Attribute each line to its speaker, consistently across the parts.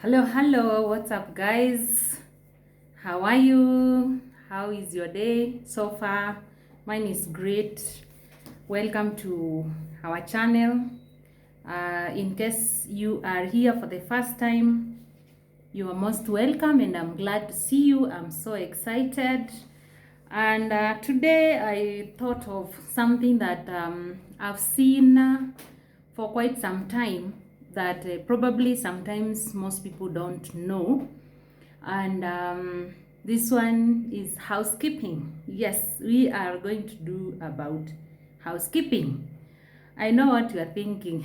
Speaker 1: Hello, what's up, guys? How are you? How is your day so far? Mine is great. Welcome to our channel. In case you are here for the first time, you are most welcome, and I'm glad to see you. I'm so excited. And today I thought of something that I've seen for quite some time that probably sometimes most people don't know. And this one is housekeeping. Yes, we are going to do about housekeeping. I know what you are thinking.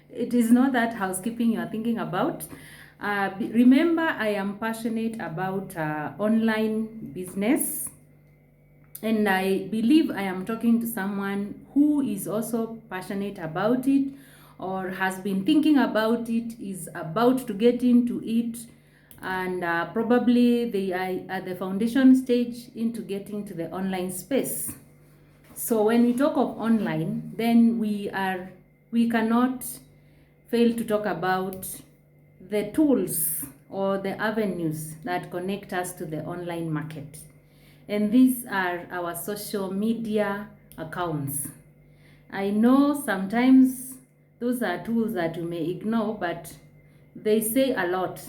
Speaker 1: It is not that housekeeping you are thinking about. Remember, I am passionate about online business, and I believe I am talking to someone who is also passionate about it, or has been thinking about it, is about to get into it, and probably they are at the foundation stage into getting to the online space. So when we talk of online, then we cannot fail to talk about the tools or the avenues that connect us to the online market. And these are our social media accounts. I know sometimes those are tools that you may ignore, but they say a lot.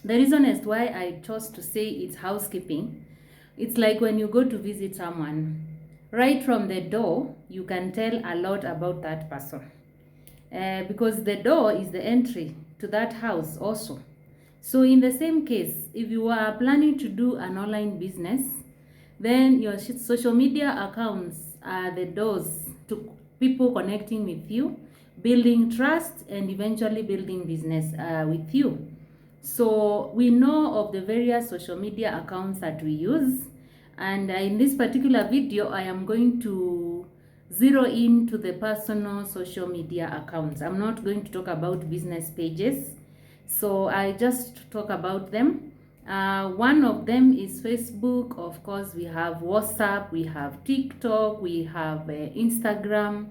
Speaker 1: The reason as to why I chose to say it's housekeeping, it's like when you go to visit someone, right from the door, you can tell a lot about that person. Because the door is the entry to that house also. So in the same case, if you are planning to do an online business, then your social media accounts are the doors to people connecting with you, building trust, and eventually building business with you. So we know of the various social media accounts that we use, and in this particular video I am going to zero in to the personal social media accounts. I'm not going to talk about business pages, so I just talk about them. One of them is Facebook. Of course, we have WhatsApp, we have TikTok, we have Instagram.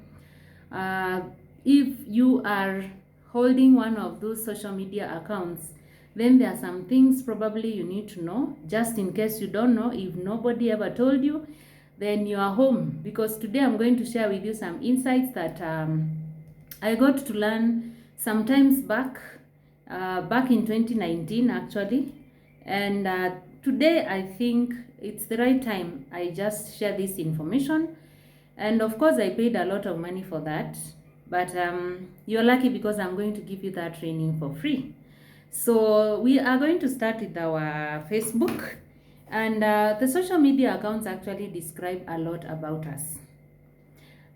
Speaker 1: Uh, if you are holding one of those social media accounts, then there are some things probably you need to know, just in case you don't know. If nobody ever told you, then you are home, because today I'm going to share with you some insights that I got to learn sometimes back in 2019 actually. And today I think it's the right time I just share this information. And of course I paid a lot of money for that, but you're lucky because I'm going to give you that training for free. So we are going to start with our Facebook, and the social media accounts actually describe a lot about us.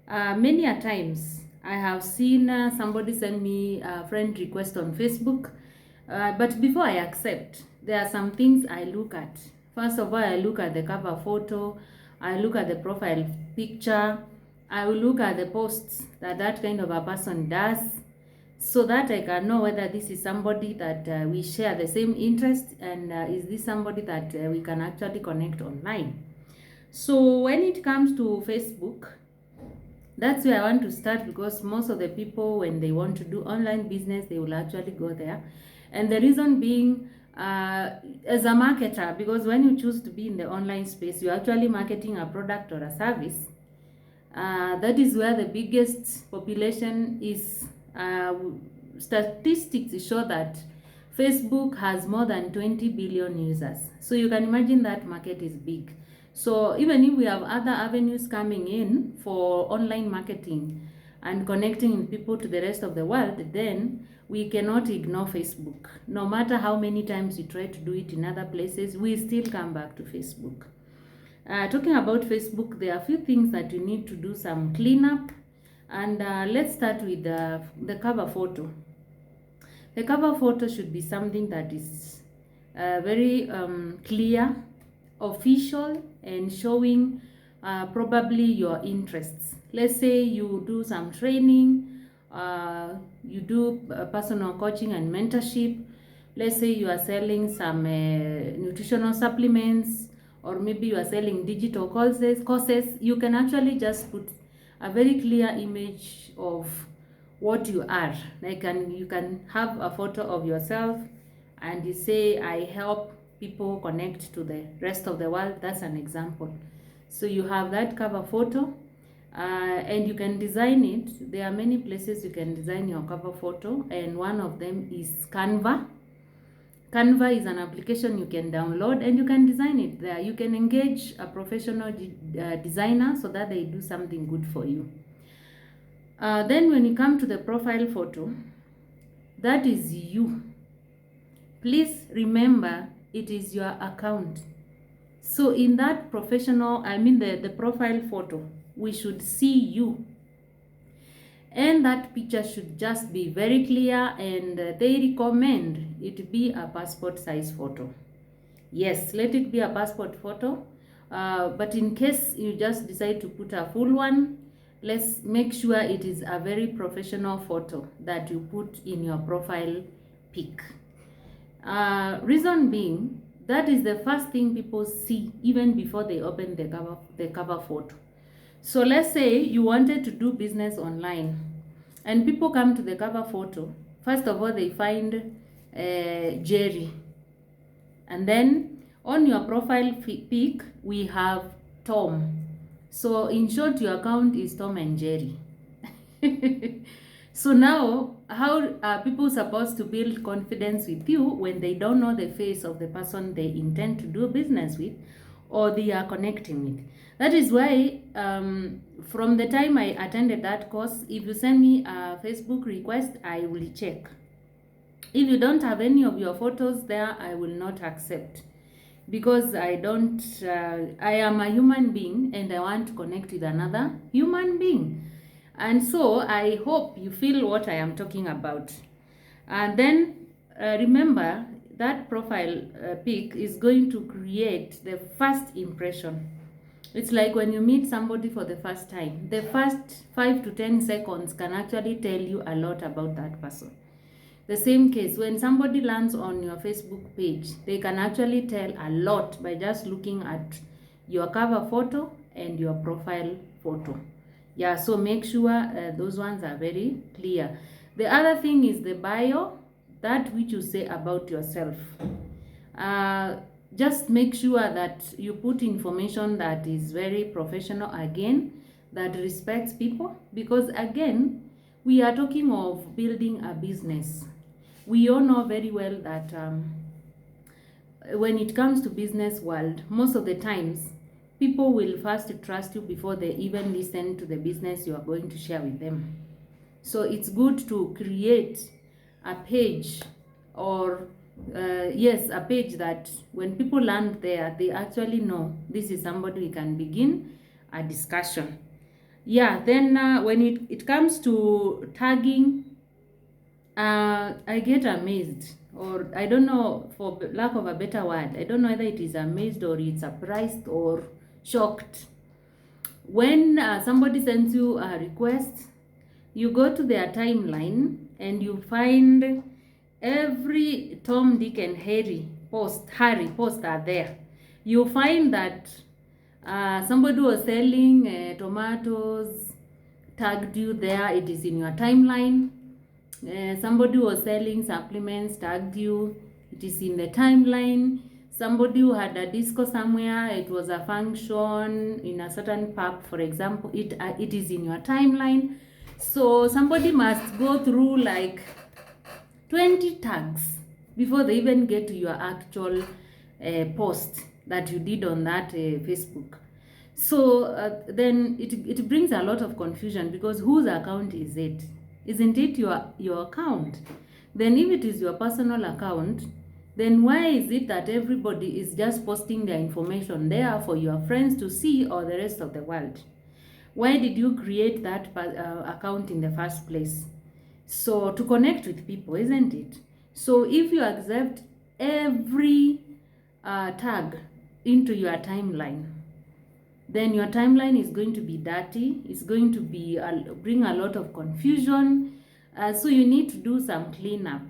Speaker 1: Many a times I have seen somebody send me a friend request on Facebook, but before I accept, there are some things I look at. First of all, I look at the cover photo, I look at the profile picture, I will look at the posts that that kind of a person does, so that I can know whether this is somebody that we share the same interest, and is this somebody that we can actually connect online. So when it comes to Facebook, that's where I want to start, because most of the people, when they want to do online business, they will actually go there. And the reason being, as a marketer, because when you choose to be in the online space, you're actually marketing a product or a service. That is where the biggest population is. Statistics show that Facebook has more than 20 billion users. So you can imagine that market is big. So even if we have other avenues coming in for online marketing and connecting people to the rest of the world, then we cannot ignore Facebook. No matter how many times we try to do it in other places, we still come back to Facebook. Talking about Facebook, there are a few things that you need to do some cleanup. And let's start with the cover photo. The cover photo should be something that is very clear, official, and showing probably your interests. Let's say you do some training, you do personal coaching and mentorship. Let's say you are selling some nutritional supplements, or maybe you are selling digital courses. You can actually just put a very clear image of what you are. Like, and you can have a photo of yourself and you say, I help people connect to the rest of the world. That's an example. So you have that cover photo, and you can design it. There are many places you can design your cover photo, and one of them is Canva. Canva is an application you can download and you can design it there. You can engage a professional designer so that they do something good for you. Then when you come to the profile photo, that is you. Please remember, it is your account. So in that professional, the profile photo, we should see you. And that picture should just be very clear, and they recommend it be a passport size photo. Yes, let it be a passport photo. But in case you just decide to put a full one, let's make sure it is a very professional photo that you put in your profile pic. Reason being, that is the first thing people see even before they open the cover photo. So let's say you wanted to do business online and people come to the cover photo. First of all, they find Jerry, and then on your profile pic we have Tom. So in short, your account is Tom and Jerry. So now, how are people supposed to build confidence with you when they don't know the face of the person they intend to do business with or they are connecting with? That is why from the time I attended that course, if you send me a Facebook request, I will check. If you don't have any of your photos there, I will not accept, because I am a human being and I want to connect with another human being. And so I hope you feel what I am talking about. And then remember that profile pic is going to create the first impression. It's like when you meet somebody for the first time, the first 5 to 10 seconds can actually tell you a lot about that person. The same case, when somebody lands on your Facebook page, they can actually tell a lot by just looking at your cover photo and your profile photo. Yeah, so make sure those ones are very clear. The other thing is the bio, that which you say about yourself. Just make sure that you put information that is very professional again, that respects people, because again, we are talking of building a business. We all know very well that when it comes to business world, most of the times, people will first trust you before they even listen to the business you are going to share with them. So it's good to create a page, or a page that when people land there, they actually know this is somebody we can begin a discussion. Yeah, then when it comes to tagging, I get amazed, or I don't know, for lack of a better word, I don't know whether it is amazed or it's surprised or shocked. When somebody sends you a request, you go to their timeline and you find every Tom, Dick and Harry post are there. You find that somebody was selling tomatoes, tagged you there, it is in your timeline. Somebody was selling supplements, tagged you, it is in the timeline. Somebody who had a disco somewhere, it was a function in a certain pub, for example, it is in your timeline. So somebody must go through like 20 tags before they even get to your actual post that you did on that Facebook. So then it brings a lot of confusion, because whose account is it? Isn't it your account? Then if it is your personal account, then why is it that everybody is just posting their information there for your friends to see, or the rest of the world? Why did you create that account in the first place? So to connect with people, isn't it? So if you accept every tag into your timeline, then your timeline is going to be dirty. It's going to be bring a lot of confusion. So you need to do some cleanup.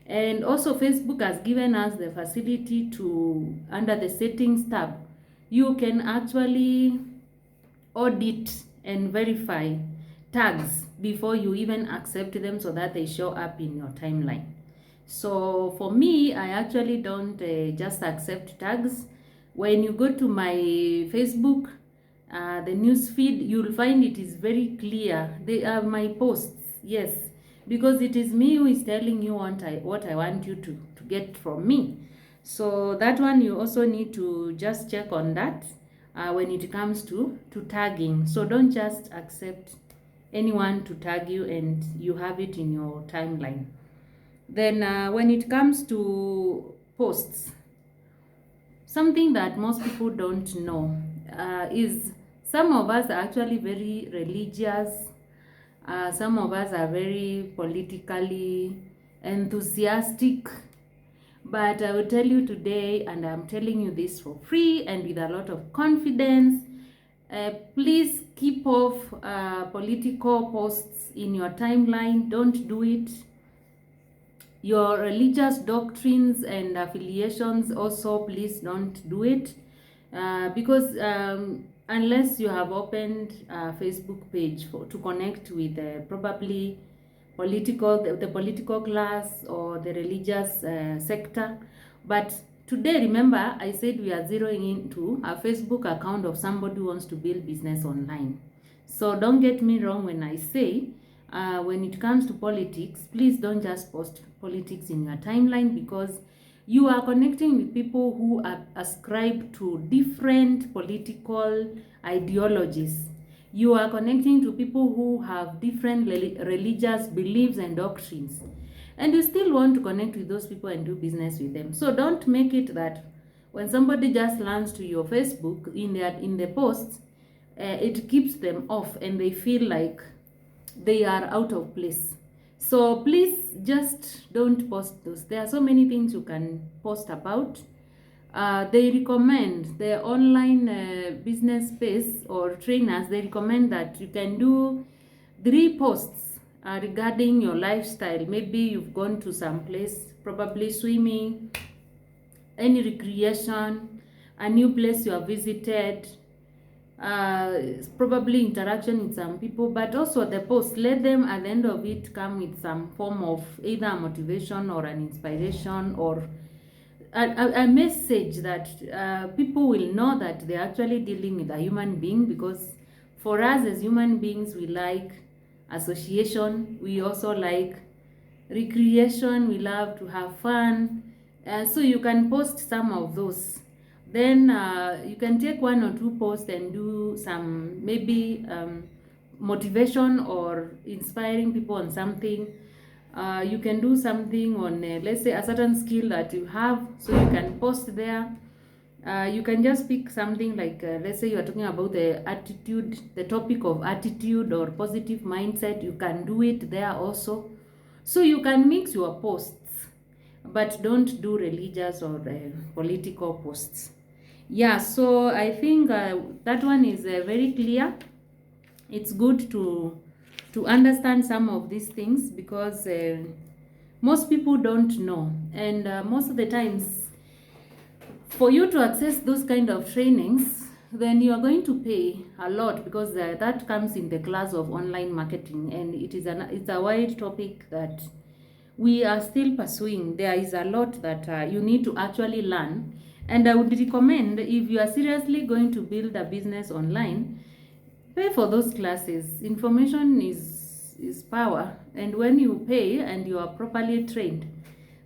Speaker 1: And also Facebook has given us the facility to, under the settings tab, you can actually audit and verify tags before you even accept them so that they show up in your timeline. So for me, I actually don't just accept tags. When you go to my Facebook, the news feed, you'll find it is very clear. They are my posts, yes, because it is me who is telling you what I want you to get from me. So that one you also need to just check on that when it comes to tagging. So don't just accept anyone to tag you and you have it in your timeline. Then when it comes to posts, something that most people don't know is some of us are actually very religious. Some of us are very politically enthusiastic. But I will tell you today, and I'm telling you this for free and with a lot of confidence, please keep off political posts in your timeline. Don't do it. Your religious doctrines and affiliations also, please don't do it, because unless you have opened a Facebook page to connect with probably the political class or the religious sector. But today, remember, I said we are zeroing into a Facebook account of somebody who wants to build business online. So don't get me wrong when I say when it comes to politics, please don't just post politics in your timeline, because you are connecting with people who are ascribed to different political ideologies. You are connecting to people who have different religious beliefs and doctrines, and you still want to connect with those people and do business with them. So don't make it that when somebody just lands to your Facebook in the posts, it keeps them off and they feel like they are out of place. So please just don't post those. There are so many things you can post about. They recommend the online business space or trainers, they recommend that you can do 3 posts regarding your lifestyle. Maybe you've gone to some place, probably swimming, any recreation, a new place you have visited, probably interaction with some people, but also the post, let them at the end of it come with some form of either a motivation or an inspiration or a message that people will know that they're actually dealing with a human being. Because for us as human beings, we like association, we also like recreation, we love to have fun. So you can post some of those. Then you can take 1 or 2 posts and do some maybe motivation or inspiring people on something. You can do something on let's say a certain skill that you have, so you can post there. You can just pick something like let's say you are talking about the topic of attitude or positive mindset. You can do it there also. So you can mix your posts, but don't do religious or political posts. Yeah, so I think that one is very clear. It's good to understand some of these things, because most people don't know, and most of the times for you to access those kind of trainings, then you are going to pay a lot, because that comes in the class of online marketing, and it's a wide topic that we are still pursuing. There is a lot that you need to actually learn, and I would recommend, if you are seriously going to build a business online, pay for those classes. Information is power, and when you pay and you are properly trained,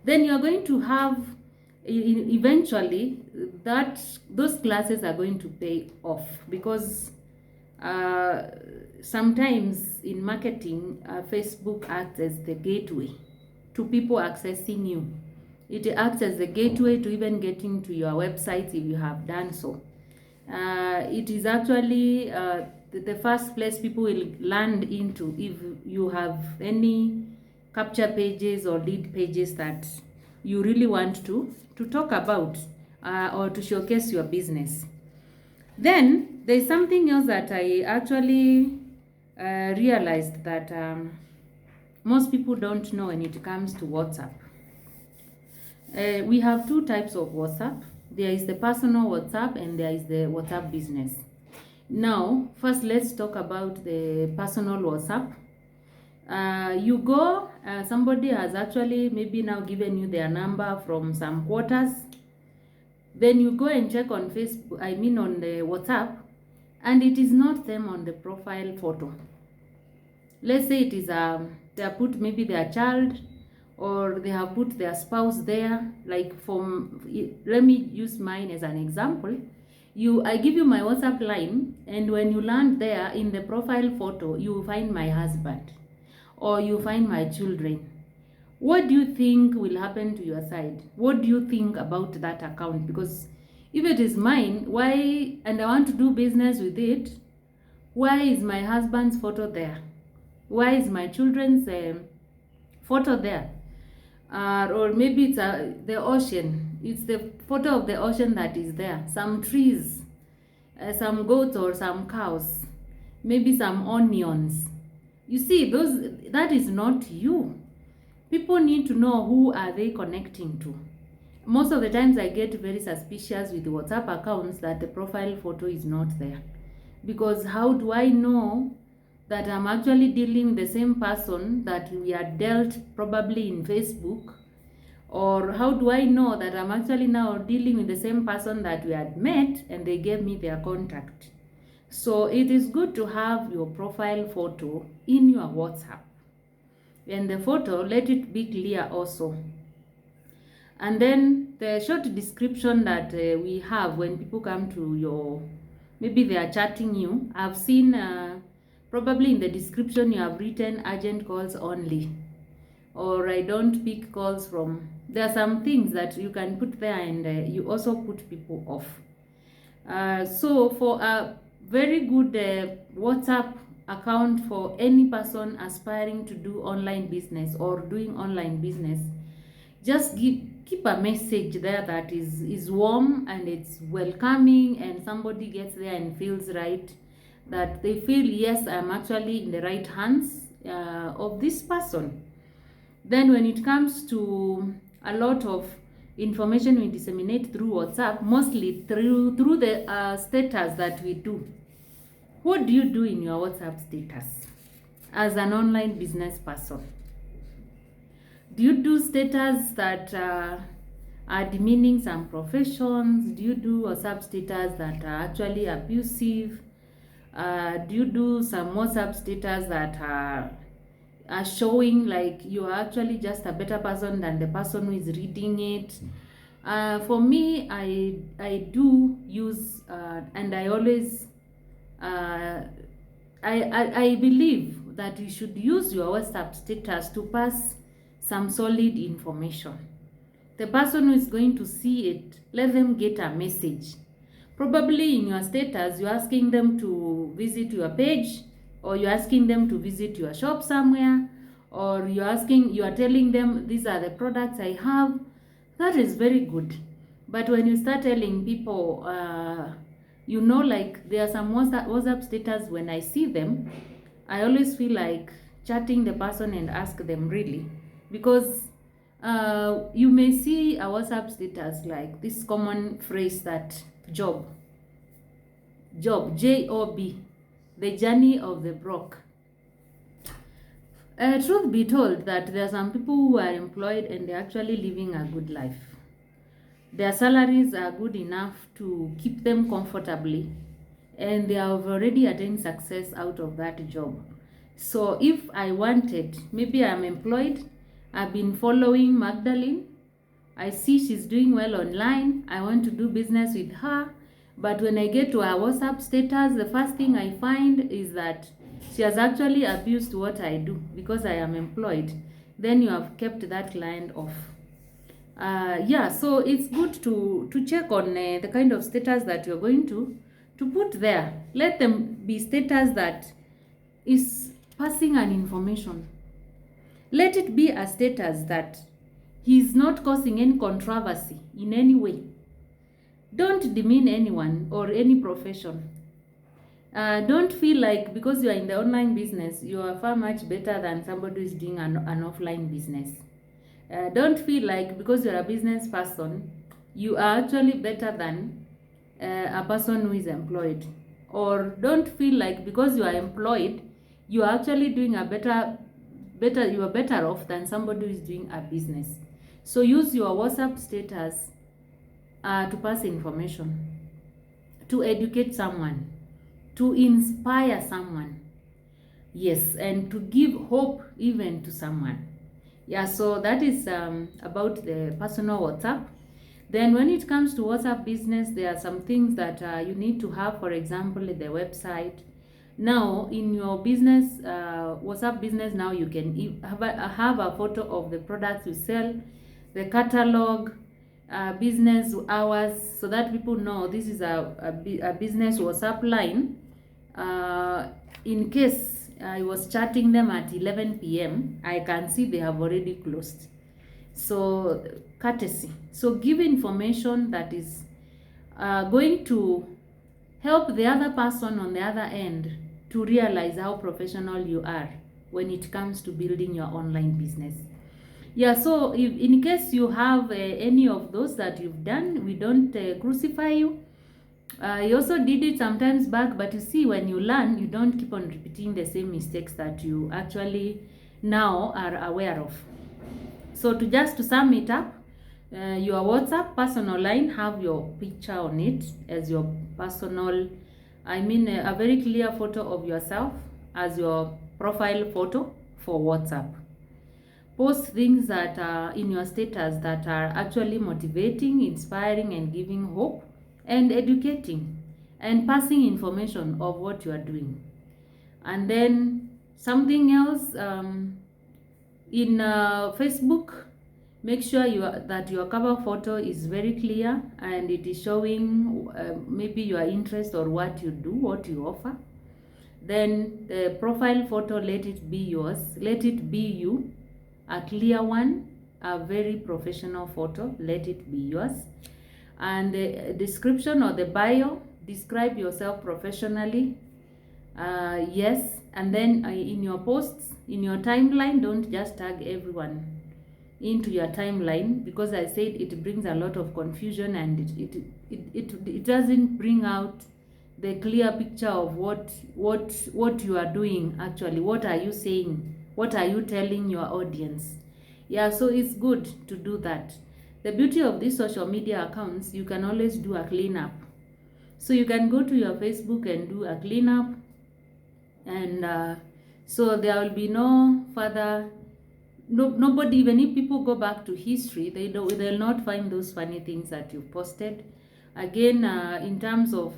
Speaker 1: then you are going to have eventually that those classes are going to pay off, because sometimes in marketing, Facebook acts as the gateway to people accessing you. It acts as the gateway to even getting to your website if you have done so. It is actually the first place people will land into if you have any capture pages or lead pages that you really want to talk about or to showcase your business. Then there's something else that I actually realized that most people don't know when it comes to WhatsApp. We have 2 types of WhatsApp. There is the personal WhatsApp and there is the WhatsApp business. Now, first let's talk about the personal WhatsApp. You go, somebody has actually maybe now given you their number from some quarters. Then you go and check on Facebook, I mean on the WhatsApp, and it is not them on the profile photo. Let's say it is they have put maybe their child, or they have put their spouse there. Like let me use mine as an example. I give you my WhatsApp line, and when you land there in the profile photo, you find my husband or you find my children. What do you think will happen to your side? What do you think about that account? Because if it is mine, why, and I want to do business with it, why is my husband's photo there? Why is my children's photo there? Or maybe it's the ocean. It's the photo of the ocean that is there. Some trees, some goats or some cows, maybe some onions. You see, that is not you. People need to know who are they connecting to. Most of the times I get very suspicious with WhatsApp accounts that the profile photo is not there. Because how do I know that I'm actually dealing with the same person that we had dealt probably in Facebook? Or how do I know that I'm actually now dealing with the same person that we had met and they gave me their contact? So it is good to have your profile photo in your WhatsApp. And the photo, let it be clear also. And then the short description that we have when people come to your, maybe they are chatting you. I've seen probably in the description you have written urgent calls only, or I don't pick calls from. There are some things that you can put there, and you also put people off. So for a very good WhatsApp account for any person aspiring to do online business or doing online business, just keep a message there that is warm and it's welcoming, and somebody gets there and feels right, that they feel, yes, I'm actually in the right hands of this person. Then when it comes to a lot of information we disseminate through WhatsApp, mostly through the status that we do. What do you do in your WhatsApp status as an online business person? Do you do status that are demeaning some professions? Do you do WhatsApp status that are actually abusive? Do you do some WhatsApp status that are showing like you are actually just a better person than the person who is reading it? For me, I do use and I always I believe that you should use your WhatsApp status to pass some solid information. The person who is going to see it, let them get a message. Probably in your status, you're asking them to visit your page, or you're asking them to visit your shop somewhere, or you are telling them these are the products I have. That is very good. But when you start telling people, like there are some WhatsApp status, when I see them, I always feel like chatting the person and ask them really, because you may see a WhatsApp status like this common phrase that job, J-O-B, the journey of the broke. Truth be told that there are some people who are employed and they're actually living a good life. Their salaries are good enough to keep them comfortably, and they have already attained success out of that job. So if I wanted, maybe I'm employed, I've been following Magdalene, I see she's doing well online, I want to do business with her, but when I get to her WhatsApp status, the first thing I find is that she has actually abused what I do because I am employed. Then you have kept that client off. So it's good to check on the kind of status that you're going to put there. Let them be status that is passing an information. Let it be a status that he's not causing any controversy in any way. Don't demean anyone or any profession. Don't feel like because you are in the online business, you are far much better than somebody who is doing an offline business. Don't feel like because you are a business person, you are actually better than a person who is employed. Or don't feel like because you are employed, you are actually doing a better you are better off than somebody who is doing a business. So use your WhatsApp status to pass information, to educate someone, to inspire someone. Yes, and to give hope even to someone. Yeah, so that is about the personal WhatsApp. Then when it comes to WhatsApp business, there are some things that you need to have, for example, the website. Now, in your business, WhatsApp business, now you can have a photo of the products you sell, the catalog, business hours, so that people know this is a business WhatsApp line. In case I was chatting them at 11 p.m., I can see they have already closed. So courtesy. So give information that is going to help the other person on the other end to realize how professional you are when it comes to building your online business. Yeah, so if in case you have any of those that you've done, we don't crucify you. You also did it sometimes back, but you see, when you learn, you don't keep on repeating the same mistakes that you actually now are aware of. So to sum it up, your WhatsApp personal line, have your picture on it as your personal, a very clear photo of yourself as your profile photo for WhatsApp. Post things that are in your status that are actually motivating, inspiring, and giving hope, and educating, and passing information of what you are doing. And then something else, in Facebook, make sure that your cover photo is very clear and it is showing maybe your interest or what you do, what you offer. Then the profile photo, let it be yours, let it be you, a clear one, a very professional photo, let it be yours. And the description or the bio, describe yourself professionally. Yes, and then in your posts, in your timeline, don't just tag everyone into your timeline, because I said it brings a lot of confusion, and it doesn't bring out the clear picture of what you are doing actually. What are you saying? What are you telling your audience? Yeah, so it's good to do that. The beauty of these social media accounts, you can always do a cleanup. So you can go to your Facebook and do a cleanup, and so there will be no further, nobody, even if people go back to history, they'll not find those funny things that you posted. Again, in terms of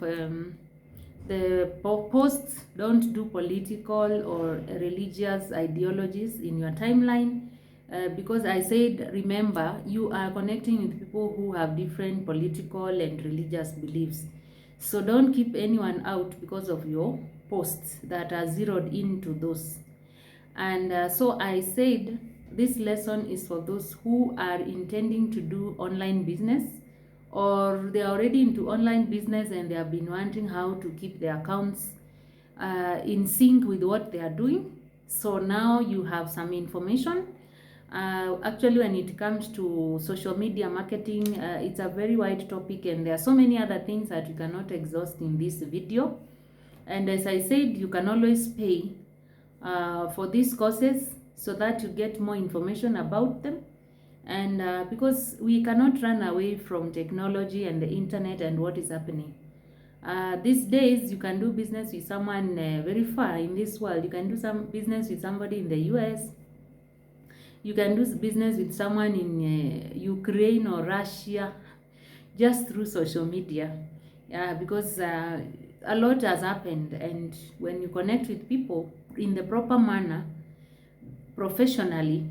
Speaker 1: the posts, don't do political or religious ideologies in your timeline, because I said, remember, you are connecting with people who have different political and religious beliefs. So don't keep anyone out because of your posts that are zeroed into those. And so I said this lesson is for those who are intending to do online business, or they are already into online business and they have been wondering how to keep their accounts in sync with what they are doing. So now you have some information. Actually, when it comes to social media marketing, it's a very wide topic, and there are so many other things that you cannot exhaust in this video. And as I said, you can always pay for these courses so that you get more information about them. And because we cannot run away from technology and the internet and what is happening. These days, you can do business with someone very far in this world. You can do some business with somebody in the US. You can do business with someone in Ukraine or Russia just through social media. Because a lot has happened, and when you connect with people in the proper manner, professionally,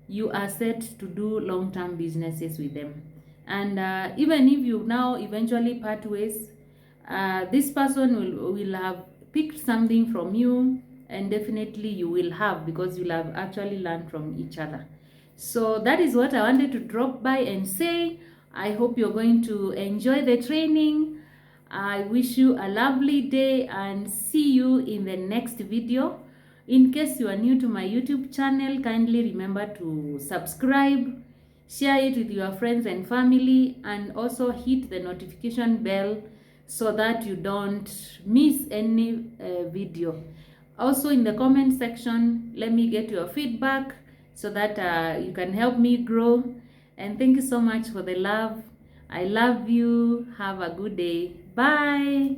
Speaker 1: you are set to do long-term businesses with them. And even if you now eventually part ways, this person will have picked something from you, and definitely you will have, because you'll have actually learned from each other. So that is what I wanted to drop by and say. I hope you're going to enjoy the training. I wish you a lovely day, and see you in the next video. In case you are new to my YouTube channel, kindly remember to subscribe, share it with your friends and family, and also hit the notification bell so that you don't miss any video. Also in the comment section, let me get your feedback so that you can help me grow. And thank you so much for the love. I love you. Have a good day. Bye.